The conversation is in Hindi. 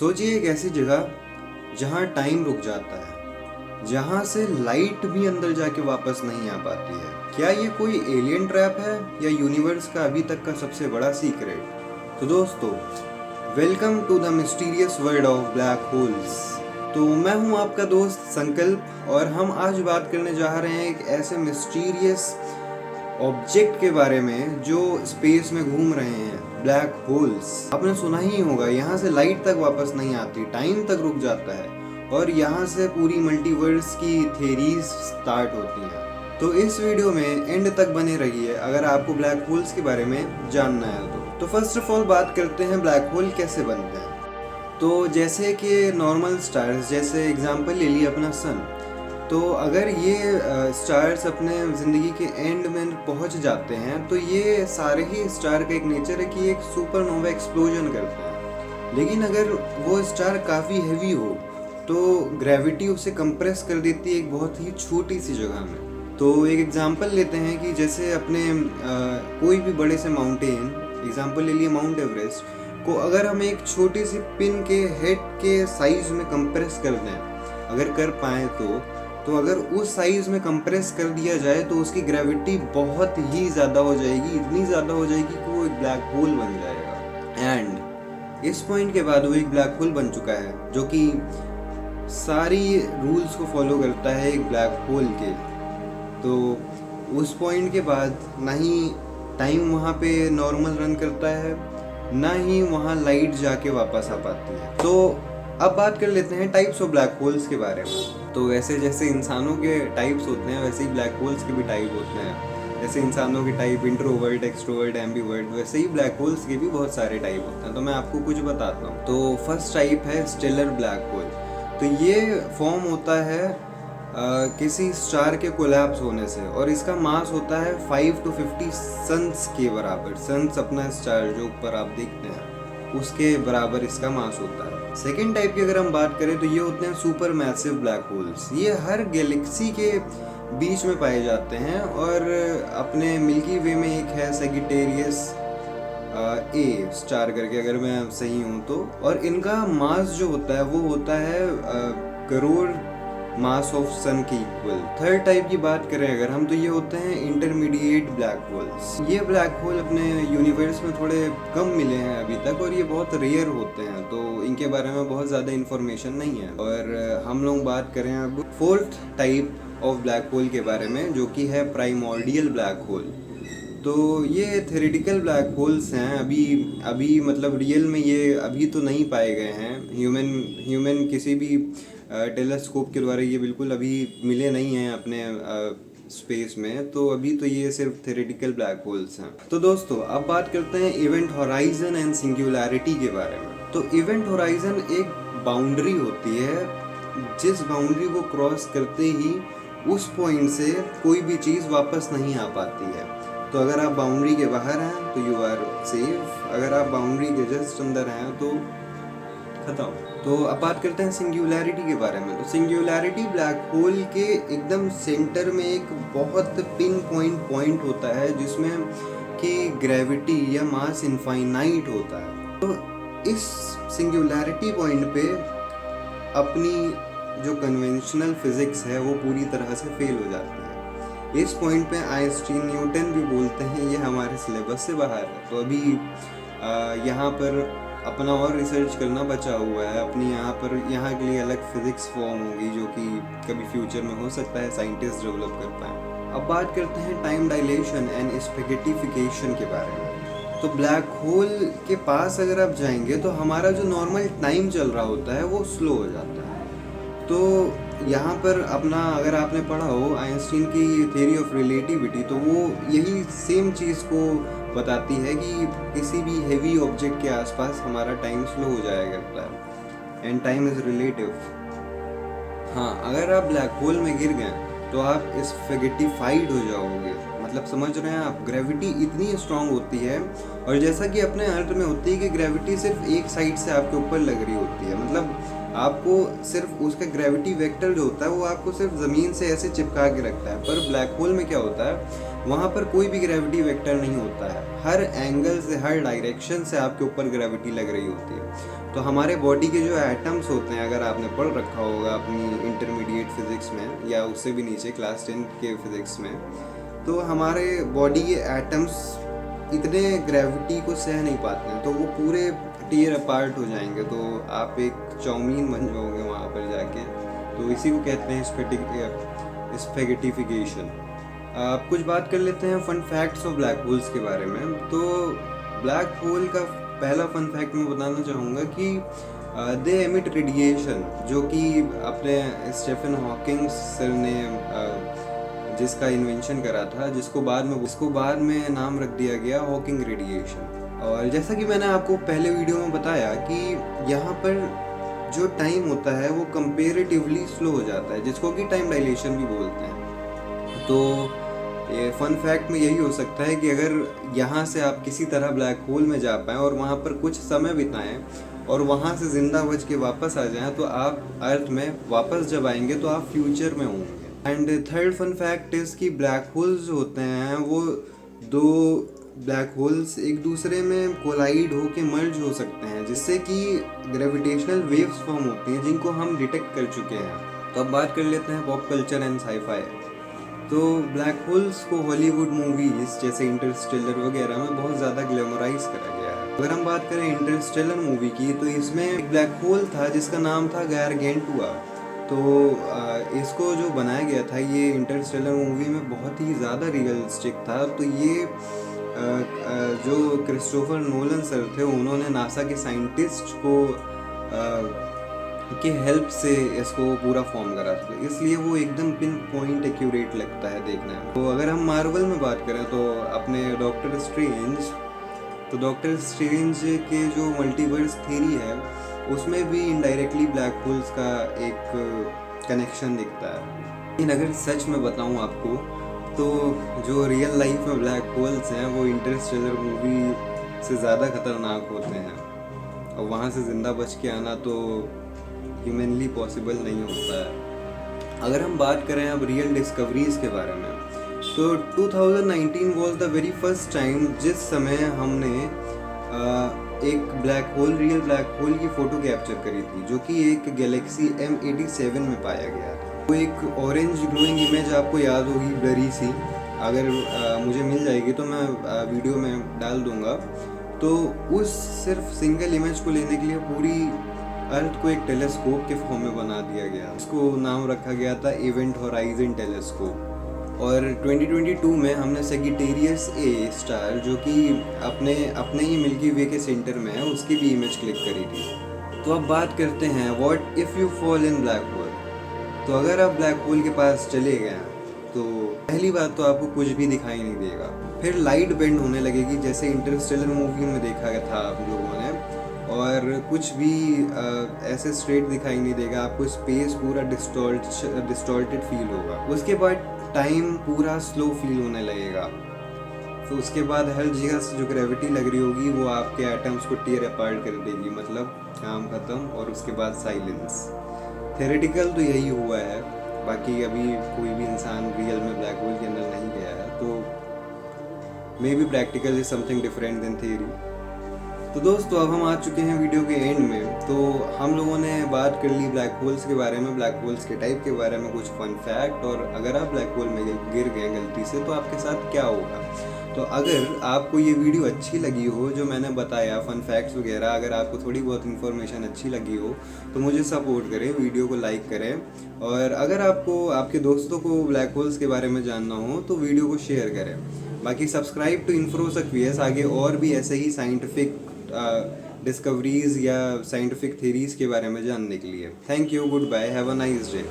सोचिए एक ऐसी जगह जहाँ टाइम रुक जाता है, जहाँ से लाइट भी अंदर जाके वापस नहीं आ पाती है। क्या ये कोई एलियन ट्रैप है या यूनिवर्स का अभी तक का सबसे बड़ा सीक्रेट? तो दोस्तों, welcome to the mysterious world of black holes. तो मैं हूँ आपका दोस्त संकल्प और हम आज बात करने जा रहे हैं एक ऐसे मिस्टीरियस ऑब्जेक्ट के बारे में जो स्पेस में घूम रहे हैं, ब्लैक होल्स। आपने सुना ही होगा, यहाँ से लाइट तक वापस नहीं आती, टाइम तक रुक जाता है और यहाँ से पूरी मल्टीवर्स की थेरीज स्टार्ट होती हैं। तो इस वीडियो में एंड तक बने रहिए अगर आपको ब्लैक होल्स के बारे में जानना है तो फर्स्ट ऑफ ऑल बात करते हैं ब्लैक होल कैसे बनते हैं। तो जैसे कि नॉर्मल स्टार्स, जैसे एग्जांपल ले लिए अपना सन, तो अगर ये स्टार्स अपने ज़िंदगी के एंड में पहुंच जाते हैं तो ये सारे ही स्टार का एक नेचर है कि एक सुपरनोवा एक्सप्लोजन करते हैं। लेकिन अगर वो स्टार काफ़ी हैवी हो तो ग्रेविटी उसे कंप्रेस कर देती है एक बहुत ही छोटी सी जगह में। तो एक एग्जांपल लेते हैं कि जैसे अपने कोई भी बड़े से माउंटेन, एग्जांपल ले लिए माउंट एवरेस्ट को, अगर हम एक छोटी सी पिन के हेड के साइज़ में कंप्रेस कर दें, अगर कर पाएँ तो अगर उस साइज़ में कंप्रेस कर दिया जाए तो उसकी ग्रेविटी बहुत ही ज़्यादा हो जाएगी, इतनी ज़्यादा हो जाएगी कि वो एक ब्लैक होल बन जाएगा। एंड इस पॉइंट के बाद वो एक ब्लैक होल बन चुका है जो कि सारी रूल्स को फॉलो करता है एक ब्लैक होल के। तो उस पॉइंट के बाद ना ही टाइम वहाँ पे नॉर्मल रन करता है, ना ही वहाँ लाइट जाके वापस आ पाती है। तो अब बात कर लेते हैं टाइप्स ऑफ ब्लैक होल्स के बारे में। तो वैसे जैसे इंसानों के टाइप्स होते हैं वैसे ही ब्लैक होल्स के भी टाइप होते हैं। जैसे इंसानों के टाइप इंट्रोवर्ट, एक्सट्रोवर्ट, एम्बीवर्ट, वैसे ही ब्लैक होल्स के भी बहुत सारे टाइप होते हैं। तो मैं आपको कुछ बताता हूँ। तो फर्स्ट टाइप है स्टेलर ब्लैक होल। तो ये फॉर्म होता है किसी स्टार के कोलैप्स होने से और इसका मास होता है 5 to 50 सन्स के बराबर। सन्स अपना स्टार जो ऊपर आप देखते हैं उसके बराबर इसका मास होता है। सेकेंड टाइप की अगर हम बात करें तो ये होते हैं सुपर मैसिव ब्लैक होल्स। ये हर गैलेक्सी के बीच में पाए जाते हैं और अपने मिल्की वे में एक है सेगिटेरियस ए स्टार करके, अगर मैं सही हूँ तो। और इनका मास जो होता है वो होता है करोड़ मास ऑफ सन के इक्वल। थर्ड टाइप की बात करें अगर हम, तो ये होते हैं इंटरमीडिएट ब्लैक होल्स। ये ब्लैक होल अपने यूनिवर्स में थोड़े कम मिले हैं अभी तक और ये बहुत रेयर होते हैं, तो इनके बारे में बहुत ज़्यादा इन्फॉर्मेशन नहीं है। और हम लोग बात करें अब fourth type of black hole के बारे में, जो कि है प्राइमोर्डियल ब्लैक होल। तो ये थ्योरेटिकल ब्लैक होल्स हैं, अभी मतलब रियल में ये अभी तो नहीं पाए गए हैं। ह्यूमन किसी भी टेलीस्कोप के द्वारा ये बिल्कुल अभी मिले नहीं हैं अपने स्पेस में। तो अभी तो ये सिर्फ थ्योरेटिकल ब्लैक होल्स हैं। तो दोस्तों अब बात करते हैं इवेंट होराइजन एंड सिंगुलैरिटी के बारे में। तो इवेंट होराइजन एक बाउंड्री होती है, जिस बाउंड्री को क्रॉस करते ही उस पॉइंट से कोई भी चीज़ वापस नहीं आ पाती है। तो अगर आप बाउंड्री के बाहर हैं तो यू आर सेफ, अगर आप बाउंड्री के जस्ट अंदर हैं तो खत्म। तो अब बात करते हैं सिंगुलैरिटी के बारे में। तो सिंगुलैरिटी ब्लैक होल के एकदम सेंटर में एक बहुत पिन पॉइंट होता है जिसमें कि ग्रेविटी या मास इनफाइनाइट होता है। तो इस सिंगुलैरिटी पॉइंट पे अपनी जो कन्वेंशनल फिजिक्स है वो पूरी तरह से फेल हो जाती है। इस पॉइंट पे आइंस्टीन, न्यूटन भी बोलते हैं ये हमारे सिलेबस से बाहर है। तो अभी यहाँ पर अपना और रिसर्च करना बचा हुआ है। अपनी यहाँ के लिए अलग फिजिक्स फॉर्म होगी जो कि कभी फ्यूचर में हो सकता है साइंटिस्ट डेवलप कर पाएँ। अब बात करते हैं टाइम डायलेशन एंड स्पेगेटिफिकेशन के बारे में। तो ब्लैक होल के पास अगर आप जाएंगे तो हमारा जो नॉर्मल टाइम चल रहा होता है वो स्लो हो जाता है। तो यहाँ पर अपना अगर आपने पढ़ा हो आइंस्टीन की थ्योरी ऑफ रिलेटिविटी, तो वो यही सेम चीज़ को बताती है कि किसी भी हेवी ऑब्जेक्ट के आसपास हमारा टाइम स्लो हो जाया करता है एंड टाइम इज़ रिलेटिव। हाँ, अगर आप ब्लैक होल में गिर गए तो आप स्पेगेटिफाइड हो जाओगे। मतलब समझ रहे हैं आप, ग्रेविटी इतनी स्ट्रांग होती है और जैसा कि अपने अर्थ में होती है कि ग्रेविटी सिर्फ एक साइड से आपके ऊपर लग रही होती है। मतलब आपको सिर्फ उसका ग्रेविटी वेक्टर जो होता है वो आपको सिर्फ ज़मीन से ऐसे चिपका के रखता है। पर ब्लैक होल में क्या होता है, वहाँ पर कोई भी ग्रेविटी वेक्टर नहीं होता है। हर एंगल से, हर डायरेक्शन से आपके ऊपर ग्रेविटी लग रही होती है। तो हमारे बॉडी के जो एटम्स होते हैं, अगर आपने पढ़ रखा होगा अपनी इंटरमीडिएट फिज़िक्स में या उससे भी नीचे क्लास 10 के फिज़िक्स में, तो हमारे बॉडी के एटम्स इतने ग्रेविटी को सह नहीं पाते हैं, तो वो पूरे टीयर अपार्ट हो जाएंगे। तो आप एक चाउमीन बन जाओगे वहाँ पर जाके। तो इसी को कहते हैं स्पेगेटिफिकेशन। आप कुछ बात कर लेते हैं fun facts of black holes के बारे में। तो ब्लैक होल का पहला फन फैक्ट मैं बताना चाहूँगा कि दे एमिट रेडिएशन, जो कि अपने स्टीफन हॉकिंग सर ने जिसका इन्वेंशन करा था, जिसको बाद में नाम रख दिया गया हॉकिंग रेडिएशन। और जैसा कि मैंने आपको पहले वीडियो में बताया कि यहाँ पर जो टाइम होता है वो कंपेरेटिवली स्लो हो जाता है, जिसको कि टाइम डायलेशन भी बोलते हैं। तो ये फन फैक्ट में यही हो सकता है कि अगर यहाँ से आप किसी तरह ब्लैक होल में जा पाएँ और वहाँ पर कुछ समय बिताएं और वहाँ से जिंदा बच के वापस आ जाएं, तो आप अर्थ में वापस जब आएंगे तो आप फ्यूचर में होंगे। And third fun fact is कि ब्लैक होल्स होते हैं वो दो ब्लैक होल्स एक दूसरे में कोलाइड होके मर्ज हो सकते हैं, जिससे कि ग्रेविटेशनल वेव्स फॉर्म होती हैं, जिनको हम डिटेक्ट कर चुके हैं। तो अब बात कर लेते हैं पॉप कल्चर एंड साईफाई। तो ब्लैक होल्स को हॉलीवुड मूवीज जैसे इंटरस्टेलर वगैरह में बहुत ज़्यादा ग्लैमराइज करा गया है। अगर हम बात करें इंटरस्टेलर मूवी की, तो इसमें एक ब्लैक होल था जिसका नाम था गारगेंटुआ। तो इसको जो बनाया गया था, ये इंटरस्टेलर मूवी में बहुत ही ज़्यादा रियलिस्टिक था। तो ये जो क्रिस्टोफर नोलन सर थे, उन्होंने नासा के साइंटिस्ट को के हेल्प से इसको पूरा फॉर्म करा था, इसलिए वो एकदम पिन पॉइंट एक्यूरेट लगता है देखने में। तो अगर हम मार्वल में बात करें तो अपने डॉक्टर स्ट्रेंज के जो मल्टीवर्स थ्योरी है, उसमें भी इनडायरेक्टली ब्लैक होल्स का एक कनेक्शन दिखता है। लेकिन अगर सच में बताऊं आपको, तो जो रियल लाइफ में ब्लैक होल्स हैं वो इंटरस्टेलर मूवी से ज़्यादा खतरनाक होते हैं, और वहाँ से ज़िंदा बच के आना तो ह्यूमनली पॉसिबल नहीं होता है। अगर हम बात करें अब रियल डिस्कवरीज के बारे में, तो 2019 was the very first time जिस समय हमने एक रियल ब्लैक होल की फ़ोटो कैप्चर करी थी, जो कि एक गैलेक्सी M87 में पाया गया था। वो एक ऑरेंज ग्लोइंग इमेज आपको याद होगी, ब्लरी सी। अगर मुझे मिल जाएगी तो मैं वीडियो में डाल दूंगा। तो उस सिर्फ सिंगल इमेज को लेने के लिए पूरी अर्थ को एक टेलीस्कोप के फॉर्म में बना दिया गया। इसको नाम रखा गया था इवेंट होराइजन टेलीस्कोप। और 2022 में हमने सेगिटेरियस ए स्टार, जो कि अपने ही मिल्की वे के सेंटर में है, उसकी भी इमेज क्लिक करी थी। तो अब बात करते हैं what if you fall in black hole. तो अगर आप ब्लैक होल के पास चले गए तो पहली बात तो आपको कुछ भी दिखाई नहीं देगा, फिर लाइट बेंड होने लगेगी जैसे इंटरस्टेलर मूवी में देखा गया था आप लोगों ने, और कुछ भी ऐसे स्ट्रेट दिखाई नहीं देगा। आपको स्पेस पूरा डिस्टॉर्टेड फील होगा। उसके बाद टाइम पूरा स्लो फील होने लगेगा। तो उसके बाद हर जगह से जो ग्रेविटी लग रही होगी वो आपके एटम्स को टीयर अपार्ट कर देगी, मतलब काम खत्म। और उसके बाद साइलेंस। थेरेटिकल तो यही हुआ है, बाकी अभी कोई भी इंसान रियल में ब्लैक होल के अंदर नहीं गया है, तो maybe practical is something different than theory. तो दोस्तों अब हम आ चुके हैं वीडियो के एंड में। तो हम लोगों ने बात कर ली ब्लैक होल्स के बारे में, ब्लैक होल्स के टाइप के बारे में, कुछ फन फैक्ट, और अगर आप ब्लैक होल में गिर गए गलती से तो आपके साथ क्या होगा। तो अगर आपको ये वीडियो अच्छी लगी हो, जो मैंने बताया फन फैक्ट्स वगैरह, अगर आपको थोड़ी बहुत इन्फॉर्मेशन अच्छी लगी हो तो मुझे सपोर्ट करें, वीडियो को लाइक करें। और अगर आपको आपके दोस्तों को ब्लैक होल्स के बारे में जानना हो तो वीडियो को शेयर करें। बाकी सब्सक्राइब टू इन्फ्रोसक VS, आगे और भी ऐसे ही साइंटिफिक डिस्कवरीज या साइंटिफिक थ्योरीज के बारे में जानने के लिए। Thank you, goodbye, have a nice day.